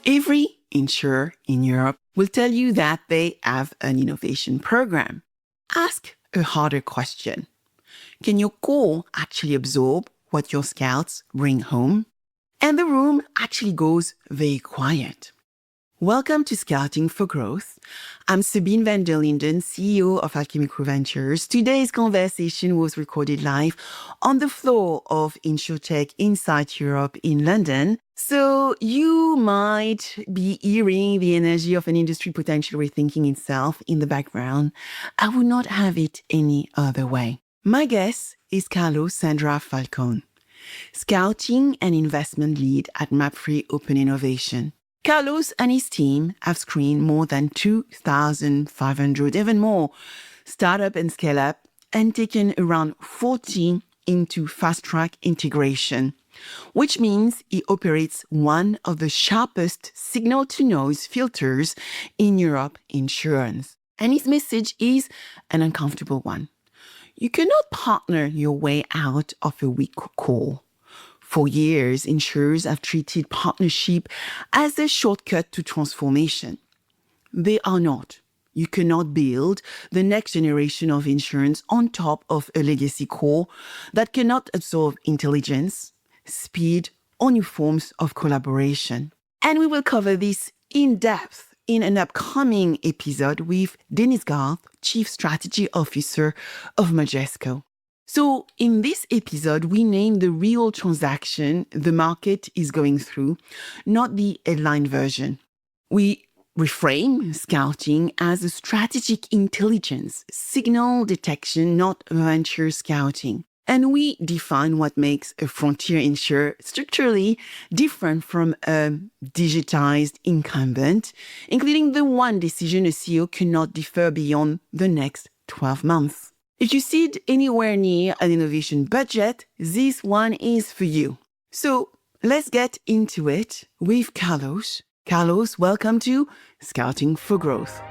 Every insurer in Europe will tell you that they have an innovation program. Ask a harder question. Can your core actually absorb what your scouts bring home? And the room actually goes very quiet. Welcome to Scouting for Growth. I'm Sabine VanderLinden, CEO of Alchemical Ventures. Today's conversation was recorded live on the floor of InsurTech Inside Europe in London. So you might be hearing the energy of an industry potentially rethinking itself in the background. I would not have it any other way. My guest is Carlos Cendra Falcón, Scouting and Investment Lead at MAPFRE Open Innovation. Carlos and his team have screened more than 2,500, even more, startup and scale-up, and taken around 40 into fast-track integration, which means he operates one of the sharpest signal-to-noise filters in Europe insurance. And his message is an uncomfortable one. You cannot partner your way out of a weak core. For years, insurers have treated partnership as a shortcut to transformation. They are not. You cannot build the next generation of insurance on top of a legacy core that cannot absorb intelligence, speed, or new forms of collaboration. And we will cover this in depth in an upcoming episode with Dennis Garth, Chief Strategy Officer of Majesco. So in this episode, we name the real transaction the market is going through, not the headline version. We reframe scouting as a strategic intelligence, signal detection, not venture scouting. And we define what makes a frontier insurer structurally different from a digitized incumbent, including the one decision a CEO cannot defer beyond the next 12 months. If you sit anywhere near an innovation budget, this one is for you. So let's get into it with Carlos. Carlos, welcome to Scouting for Growth.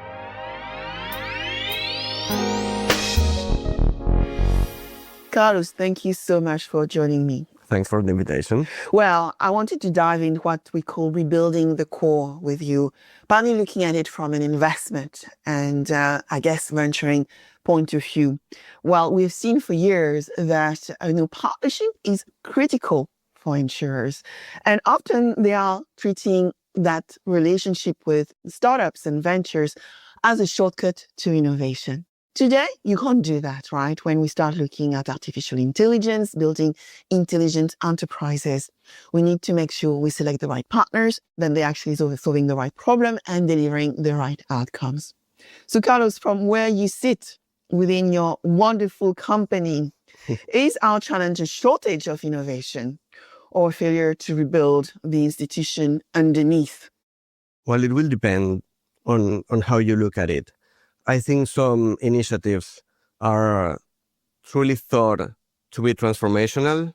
Carlos, thank you so much for joining me. Thanks for the invitation. Well, I wanted to dive into what we call rebuilding the core with you, partly looking at it from an investment and I guess venturing point of view. Well, we've seen for years that partnership is critical for insurers, and often they are treating that relationship with startups and ventures as a shortcut to innovation. Today, you can't do that, right? When we start looking at artificial intelligence, building intelligent enterprises, we need to make sure we select the right partners, then they're actually solving the right problem and delivering the right outcomes. So Carlos, from where you sit within your wonderful company, is our challenge a shortage of innovation or a failure to rebuild the institution underneath? Well, it will depend on how you look at it. I think some initiatives are truly thought to be transformational,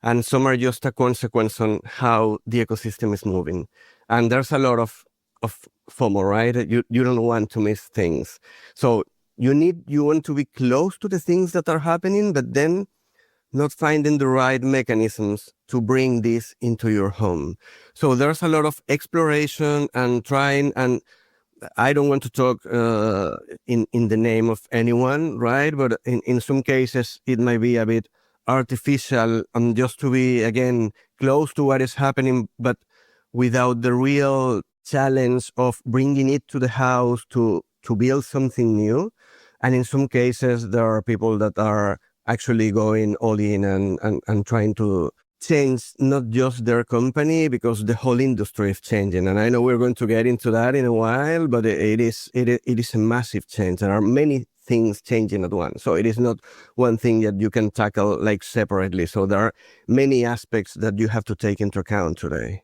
and some are just a consequence on how the ecosystem is moving. And there's a lot of FOMO, right? You don't want to miss things. So you want to be close to the things that are happening, but then not finding the right mechanisms to bring this into your home. So there's a lot of exploration and trying, and I don't want to talk in the name of anyone, right? But in some cases, it might be a bit artificial and just to be, again, close to what is happening, but without the real challenge of bringing it to the house to build something new. And in some cases, there are people that are actually going all in and trying to change not just their company, because the whole industry is changing. And I know we're going to get into that in a while, but it is a massive change. There are many things changing at once. So it is not one thing that you can tackle like separately. So there are many aspects that you have to take into account today.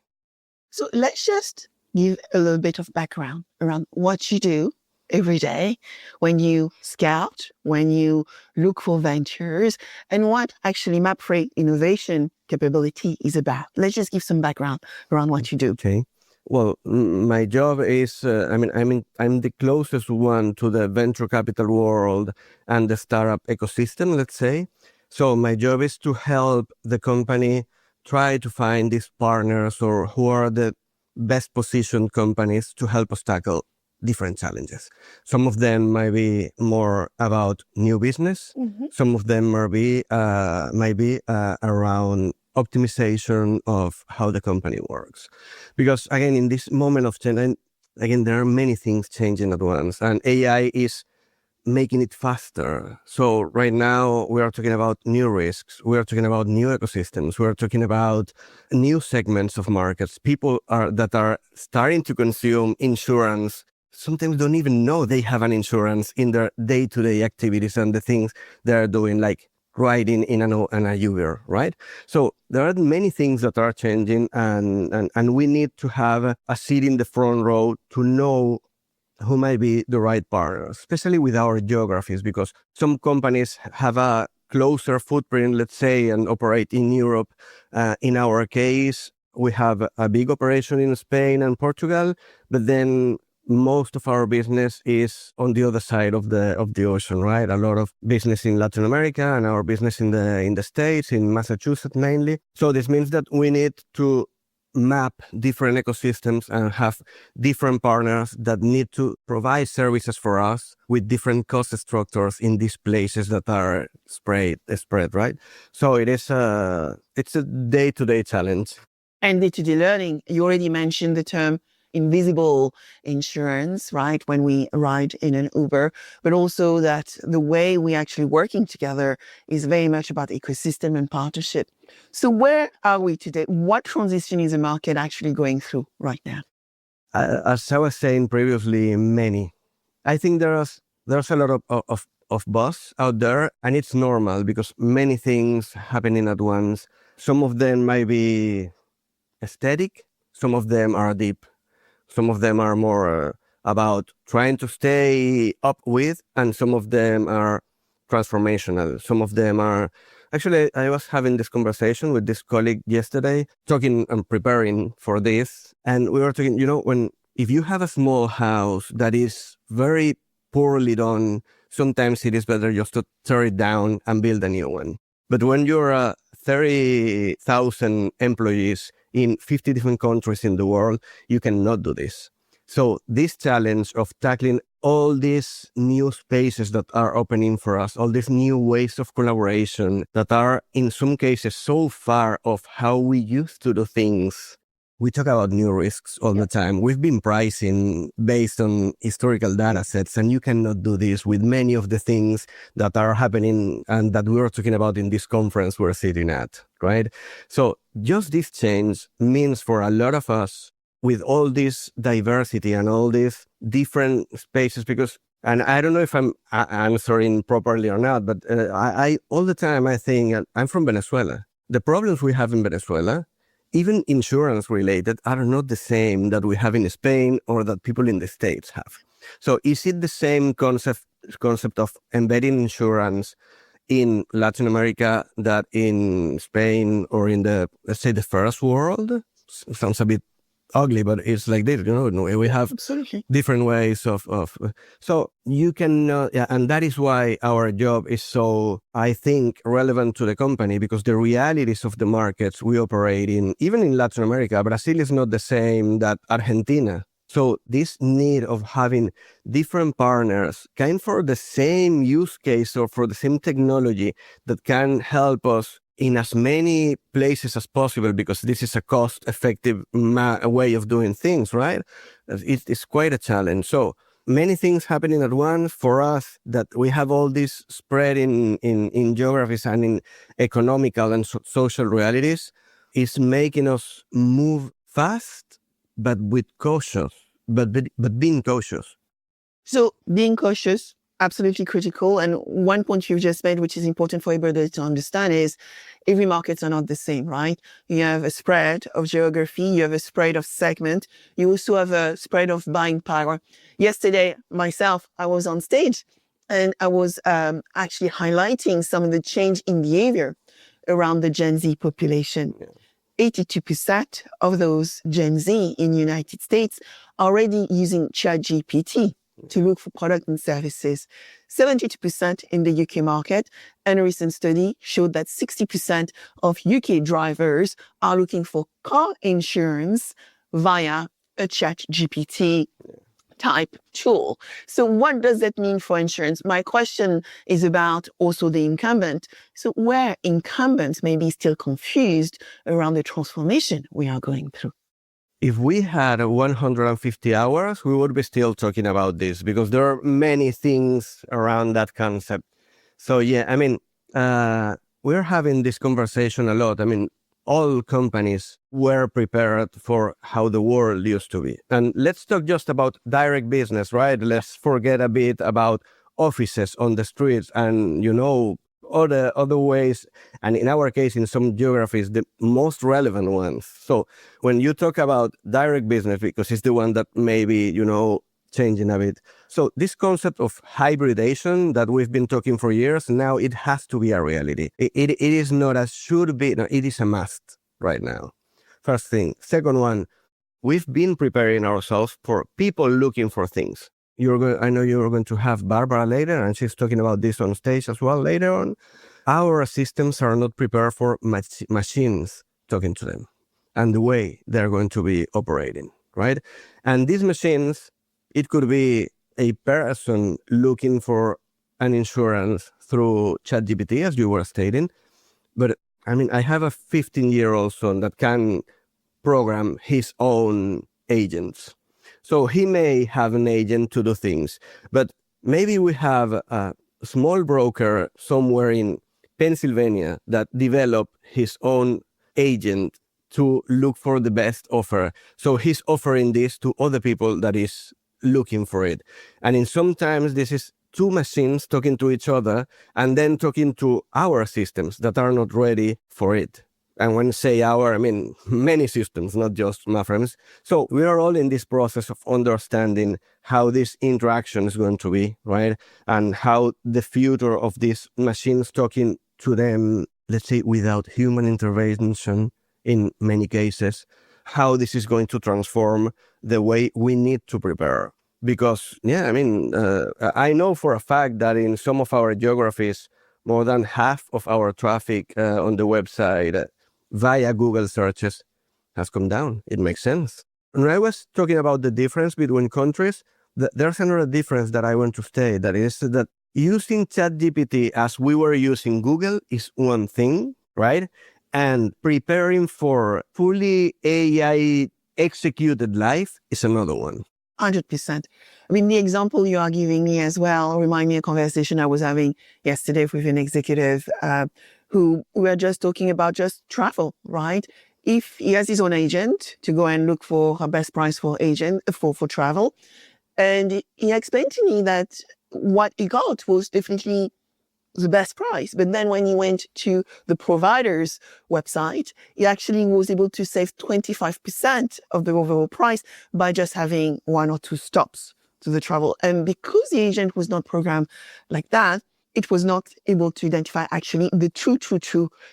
So let's just give a little bit of background around what you do every day when you scout, when you look for ventures, and what actually MAPFRE innovation capability is about. Let's just give some background around what you do. Okay. Well, my job is, I'm the closest one to the venture capital world and the startup ecosystem, let's say. So my job is to help the company try to find these partners or who are the best positioned companies to help us tackle different challenges. Some of them might be more about new business. Some of them might be around optimization of how the company works. Because again, in this moment of change, again, there are many things changing at once, and AI is making it faster. So right now we are talking about new risks. We are talking about new ecosystems. We are talking about new segments of markets. People that are starting to consume insurance sometimes don't even know they have an insurance in their day-to-day activities and the things they're doing, like riding in an Uber, right? So there are many things that are changing, and we need to have a seat in the front row to know who might be the right partner, especially with our geographies, because some companies have a closer footprint, let's say, and operate in Europe. In our case, we have a big operation in Spain and Portugal, but then most of our business is on the other side of the ocean, right? A lot of business in Latin America and our business in the States, in Massachusetts mainly. So this means that we need to map different ecosystems and have different partners that need to provide services for us with different cost structures in these places that are spread, right? So it's a day-to-day challenge. And day-to-day learning, you already mentioned the term invisible insurance, right, when we ride in an Uber, but also that the way we're actually working together is very much about ecosystem and partnership. So where are we today? What transition is the market actually going through right now? As I was saying previously, many. I think there's a lot of buzz out there, and it's normal because many things happening at once. Some of them might be aesthetic, some of them are deep. Some of them are more about trying to stay up with, and some of them are transformational. Some of them are... Actually, I was having this conversation with this colleague yesterday, talking and preparing for this. And we were talking, if you have a small house that is very poorly done, sometimes it is better just to tear it down and build a new one. But when you're 30,000 employees in 50 different countries in the world, you cannot do this. So this challenge of tackling all these new spaces that are opening for us, all these new ways of collaboration that are in some cases so far of how we used to do things. We talk about new risks all the time. We've been pricing based on historical data sets, and you cannot do this with many of the things that are happening and that we were talking about in this conference we're sitting at, right? So just this change means for a lot of us, with all this diversity and all these different spaces, because, and I don't know if I'm answering properly or not, but I all the time I think, I'm from Venezuela. The problems we have in Venezuela, even insurance related, are not the same that we have in Spain or that people in the States have. So is it the same concept of embedding insurance in Latin America that in Spain or in let's say the first world? Sounds a bit ugly, but it's like this, we have Absolutely different ways of so you can and that is why our job is so, I think, relevant to the company, because the realities of the markets we operate in, even in Latin America, Brazil is not the same that Argentina. So this need of having different partners kind for the same use case or for the same technology that can help us in as many places as possible, because this is a cost-effective way of doing things, right? It's quite a challenge. So many things happening at once for us, that we have all this spread in geographies and in economical and social realities, is making us move fast, but with cautious, but being cautious. So being cautious, absolutely critical. And one point you've just made, which is important for everybody to understand, is every markets are not the same, right? You have a spread of geography, you have a spread of segment, you also have a spread of buying power. Yesterday, myself, I was on stage and I was actually highlighting some of the change in behavior around the Gen Z population. 82% of those Gen Z in the United States are already using ChatGPT to look for products and services. 72% in the UK market, and a recent study showed that 60% of UK drivers are looking for car insurance via a chat GPT type tool. So what does that mean for insurance? My question is about also the incumbent. So where incumbents may be still confused around the transformation we are going through. If we had 150 hours, we would be still talking about this because there are many things around that concept. So yeah, I mean, we're having this conversation a lot. I mean, all companies were prepared for how the world used to be. And let's talk just about direct business, right? Let's forget a bit about offices on the streets and, other ways. And in our case, in some geographies, the most relevant ones. So when you talk about direct business, because it's the one that maybe, changing a bit. So this concept of hybridation that we've been talking for years, now it has to be a reality. It is not a should be, no, it is a must right now. First thing. Second one, we've been preparing ourselves for people looking for things. I know you're going to have Barbara later, and she's talking about this on stage as well later on. Our systems are not prepared for machines talking to them and the way they're going to be operating, right? And these machines, it could be a person looking for an insurance through ChatGPT, as you were stating. But I mean, I have a 15-year-old son that can program his own agents. So he may have an agent to do things, but maybe we have a small broker somewhere in Pennsylvania that developed his own agent to look for the best offer. So he's offering this to other people that is looking for it. And in sometimes this is two machines talking to each other and then talking to our systems that are not ready for it. And when say our, I mean many systems, not just MAPFRE's. So we are all in this process of understanding how this interaction is going to be, right? And how the future of these machines talking to them, let's say without human intervention in many cases, how this is going to transform the way we need to prepare. Because, yeah, I mean, I know for a fact that in some of our geographies, more than half of our traffic on the website via Google searches has come down. It makes sense. When I was talking about the difference between countries, there's another difference that I want to state, that is that using ChatGPT as we were using Google is one thing, right? And preparing for fully AI executed life is another one. 100%. I mean, the example you are giving me as well remind me of a conversation I was having yesterday with an executive who we were just talking about just travel, right? If he has his own agent to go and look for a best price for travel, and he explained to me that what he got was definitely the best price. But then when he went to the provider's website, he actually was able to save 25% of the overall price by just having one or two stops to the travel. And because the agent was not programmed like that, it was not able to identify actually the true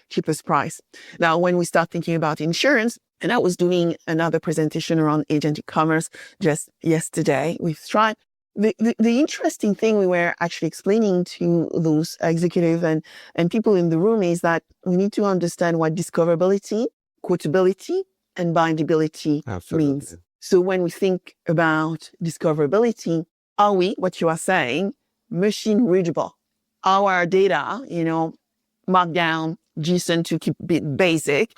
cheapest price. Now, when we start thinking about insurance, and I was doing another presentation around agent e-commerce just yesterday with Stripe, the interesting thing we were actually explaining to those executives and people in the room is that we need to understand what discoverability, quotability, and bindability means. So when we think about discoverability, are we, what you are saying, machine readable? Our data, markdown, JSON to keep it basic,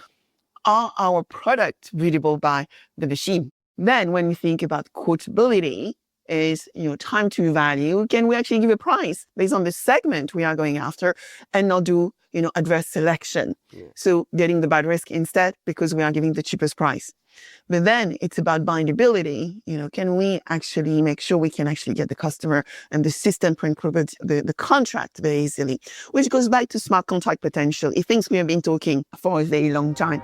are our product readable by the machine? Then when we think about quotability, is, time to value. Can we actually give a price based on the segment we are going after and not do, adverse selection? Yeah. So getting the bad risk instead because we are giving the cheapest price. But then it's about bindability. Can we actually make sure we can actually get the customer and the system to include the contract very easily, which goes back to smart contract potential. It things we have been talking for a very long time.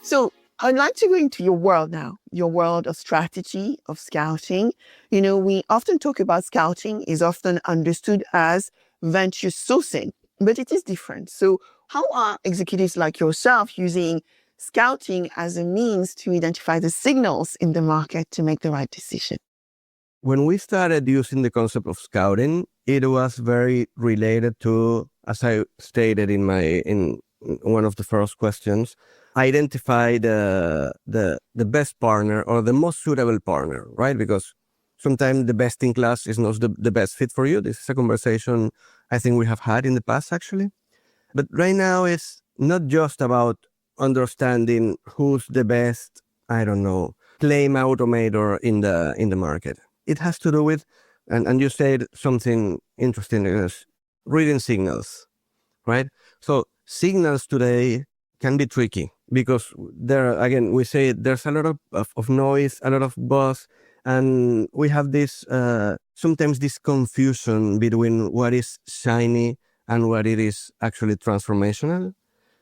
So I'd like to go into your world now, your world of strategy, of scouting. We often talk about scouting is often understood as venture sourcing, but it is different. So how are executives like yourself using scouting as a means to identify the signals in the market to make the right decision? When we started using the concept of scouting, it was very related to, as I stated in one of the first questions, identify the best partner or the most suitable partner, right? Because sometimes the best in class is not the best fit for you. This is a conversation I think we have had in the past, actually. But right now, it's not just about understanding who's the best, I don't know, claim automator in the market. It has to do with, and you said something interesting, is reading signals, right? So signals today can be tricky because there, again, we say there's a lot of noise, a lot of buzz, and we have this, sometimes this confusion between what is shiny and what it is actually transformational,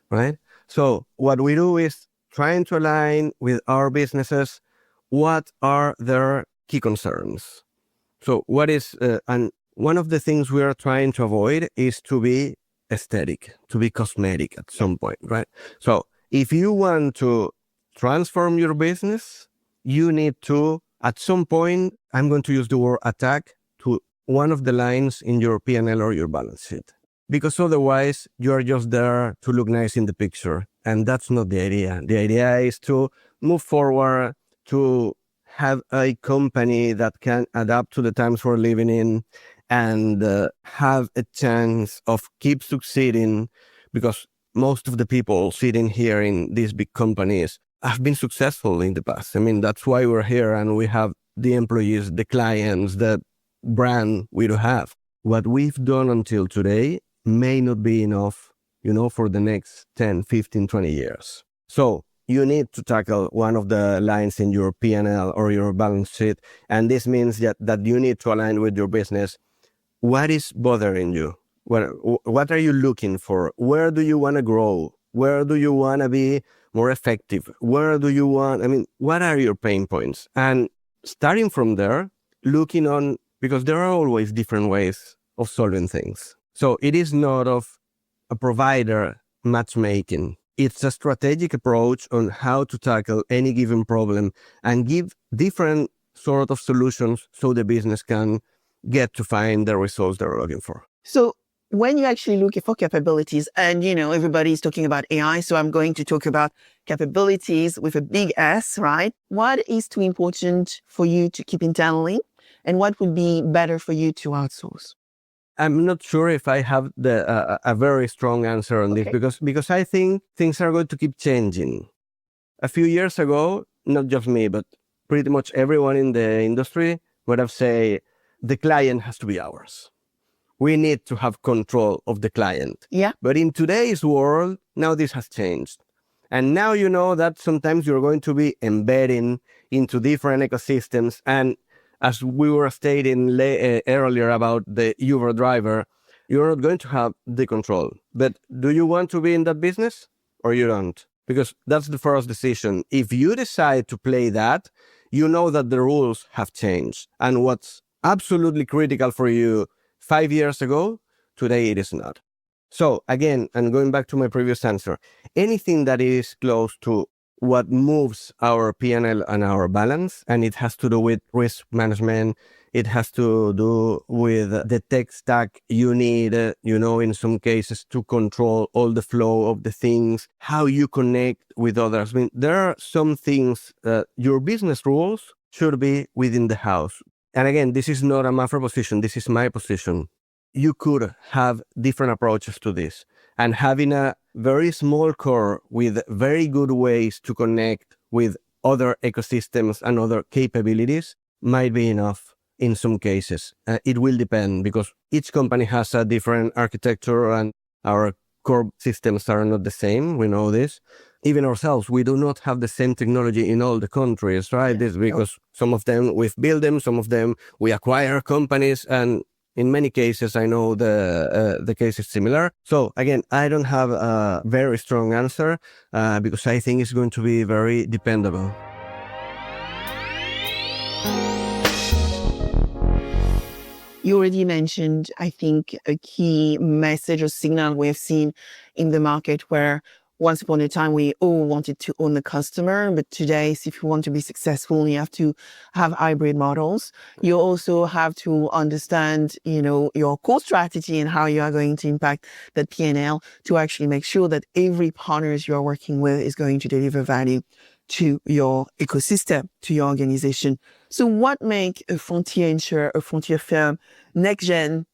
right? So what we do is trying to align with our businesses, what are their key concerns? So what is, and one of the things we are trying to avoid is to be aesthetic, to be cosmetic at some point, right? So if you want to transform your business, you need to, at some point, I'm going to use the word attack to one of the lines in your P&L or your balance sheet. Because otherwise, you are just there to look nice in the picture. And that's not the idea. The idea is to move forward, to have a company that can adapt to the times we're living in and have a chance of keep succeeding, because most of the people sitting here in these big companies have been successful in the past. I mean, that's why we're here and we have the employees, the clients, the brand we do have. What we've done until today may not be enough, for the next 10, 15, 20 years. So you need to tackle one of the lines in your P&L or your balance sheet. And this means that you need to align with your business. What is bothering you? What are you looking for? Where do you want to grow? Where do you want to be more effective? What are your pain points? And starting from there, looking on, because there are always different ways of solving things. So it is not of a provider matchmaking. It's a strategic approach on how to tackle any given problem and give different sort of solutions so the business can get to find the results they're looking for. So when you actually look for capabilities, and everybody's talking about AI, so I'm going to talk about capabilities with a big S, right? What is too important for you to keep internally, and what would be better for you to outsource? I'm not sure if I have a very strong answer on this because I think things are going to keep changing. A few years ago, not just me, but pretty much everyone in the industry would have said the client has to be ours. We need to have control of the client. Yeah. But in today's world, now this has changed. And now you know that sometimes you're going to be embedding into different ecosystems. And as we were stating earlier about the Uber driver, you're not going to have the control. But do you want to be in that business or you don't? Because that's the first decision. If you decide to play that, you know that the rules have changed. And what's absolutely critical for you 5 years ago, today it is not. So again, and going back to my previous answer, anything that is close to what moves our P&L and our balance, and it has to do with risk management, it has to do with the tech stack you need, in some cases to control all the flow of the things, how you connect with others. I mean, there are some things, your business rules should be within the house. And again, this is not a MAPFRE position, this is my position. You could have different approaches to this. And having a very small core with very good ways to connect with other ecosystems and other capabilities might be enough in some cases. It will depend because each company has a different architecture and our core systems are not the same. We know this. Even ourselves, we do not have the same technology in all the countries, right? This because some of them we've built them, some of them we acquire companies, and in many cases, I know the case is similar. So again, I don't have a very strong answer because I think it's going to be very dependable. You already mentioned, I think, a key message or signal we have seen in the market where once upon a time, we all wanted to own the customer, but today, if you want to be successful, you have to have hybrid models. You also have to understand, your core strategy and how you are going to impact that P&L to actually make sure that every partners you're working with is going to deliver value to your ecosystem, to your organization. So what makes a frontier insurer, a frontier firm, next-gen,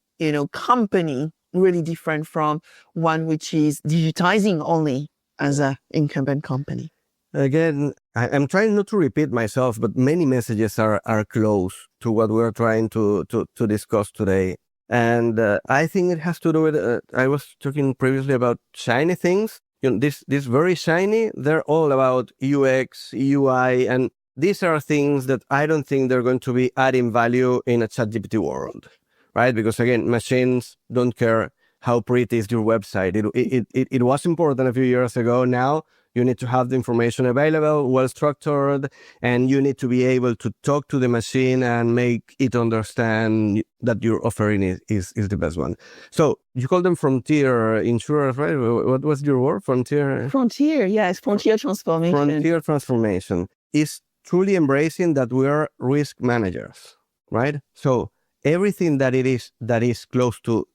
company really different from one which is digitizing only as an incumbent company? Again, I'm trying not to repeat myself, but many messages are close to what we're trying to discuss today. And I think it has to do with, I was talking previously about shiny things. This very shiny, they're all about UX, UI, and these are things that I don't think they're going to be adding value in a ChatGPT world, right? Because again, machines don't care how pretty is your website. It was important a few years ago. Now you need to have the information available, well structured, and you need to be able to talk to the machine and make it understand that your offering is the best one. So you call them frontier insurers, right? What was your word? Frontier? Frontier, yes. Frontier transformation. Frontier transformation is truly embracing that we are risk managers, right? So everything that is close to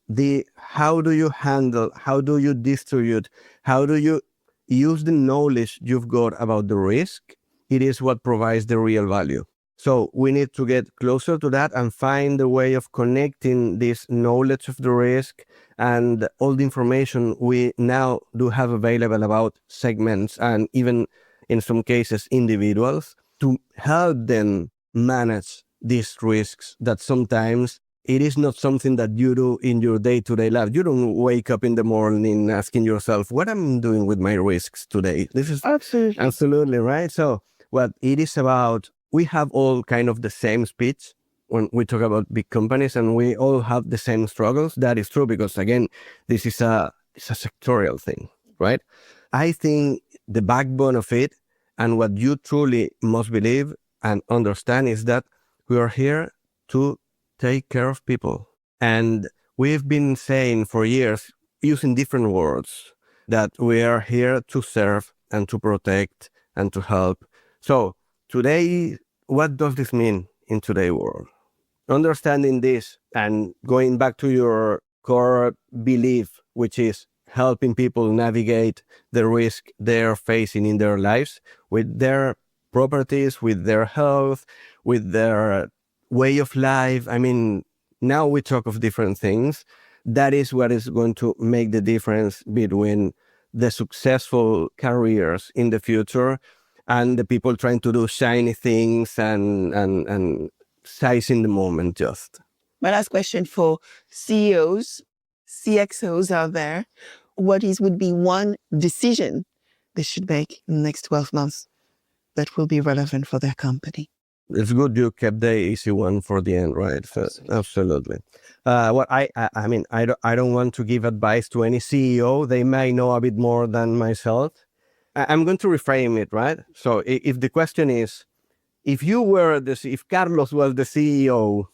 how do you handle, how do you distribute, how do you use the knowledge you've got about the risk, it is what provides the real value. So we need to get closer to that and find a way of connecting this knowledge of the risk and all the information we now do have available about segments and even in some cases individuals to help them manage these risks that sometimes it is not something that you do in your day-to-day life. You don't wake up in the morning asking yourself, what am I doing with my risks today? This is absolutely right. So what it is about, we have all kind of the same speech when we talk about big companies and we all have the same struggles. That is true because, again, this is a sectorial thing, right? I think the backbone of it and what you truly must believe and understand is that we are here to take care of people. And we've been saying for years, using different words, that we are here to serve and to protect and to help. So today, what does this mean in today's world? Understanding this and going back to your core belief, which is helping people navigate the risk they're facing in their lives with their properties, with their health, with their way of life. I mean, now we talk of different things. That is what is going to make the difference between the successful careers in the future and the people trying to do shiny things and sizing the moment just. My last question for CEOs, CXOs out there, would be one decision they should make in the next 12 months that will be relevant for their company? It's good you kept the easy one for the end, right? So, absolutely. What I mean, I don't want to give advice to any CEO. They may know a bit more than myself. I'm going to reframe it, right? So if the question is, if Carlos was the CEO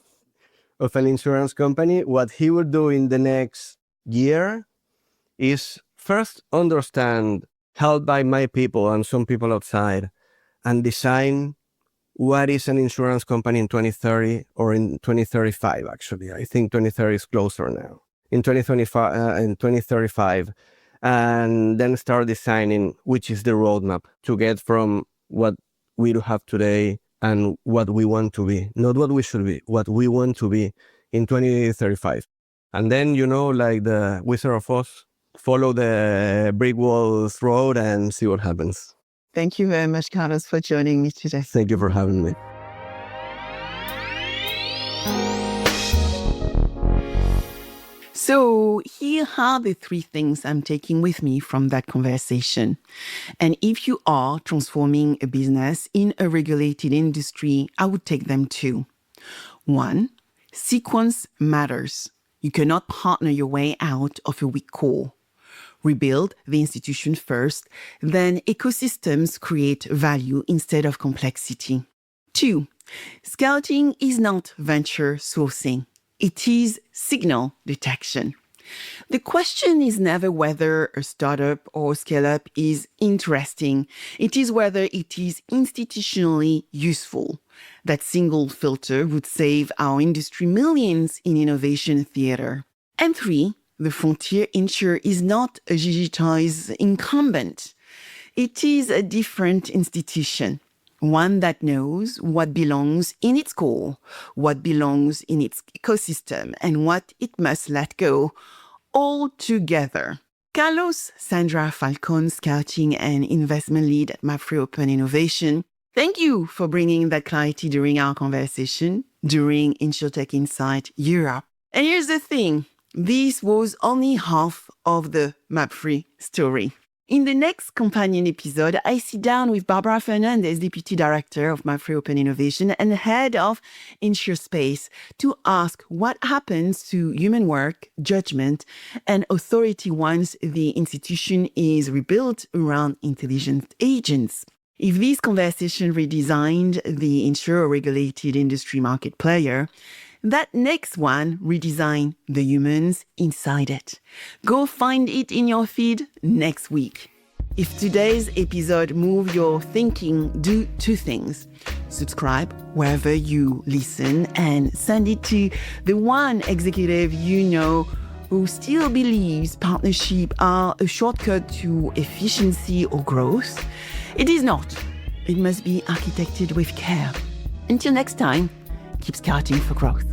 of an insurance company, what he would do in the next year is first understand, helped by my people and some people outside, and design what is an insurance company in 2030 or in 2035, actually. I think 2030 is closer now. In 2035, and then start designing which is the roadmap to get from what we do have today and what we want to be. Not what we should be, what we want to be in 2035. And then, like the Wizard of Oz, follow the brick walls road and see what happens. Thank you very much, Carlos, for joining me today. Thank you for having me. So here are the 3 things I'm taking with me from that conversation. And if you are transforming a business in a regulated industry, I would take them too. 1, sequence matters. You cannot partner your way out of a weak core. Rebuild the institution first, then ecosystems create value instead of complexity. 2, scouting is not venture sourcing. It is signal detection. The question is never whether a startup or scale-up is interesting. It is whether it is institutionally useful. That single filter would save our industry millions in innovation theater. And 3, the frontier insurer is not a digitized incumbent. It is a different institution, one that knows what belongs in its core, what belongs in its ecosystem, and what it must let go, all together. Carlos Cendra Falcón, Scouting and Investment Lead at MAPFRE Open Innovation, thank you for bringing that clarity during our conversation, during InsurTech Insight Europe. And here's the thing, this was only half of the MAPFRE story. In the next companion episode, I sit down with Barbara Fernandez, Deputy Director of MAPFRE Open Innovation and Head of InsurSpace, to ask what happens to human work, judgment, and authority once the institution is rebuilt around intelligent agents. If this conversation redesigned the insurer-regulated industry market player, that next one redesigned the humans inside it. Go find it in your feed next week. If today's episode moved your thinking, do 2 things. Subscribe wherever you listen and send it to the one executive you know who still believes partnerships are a shortcut to efficiency or growth. It is not. It must be architected with care. Until next time, keep scouting for growth.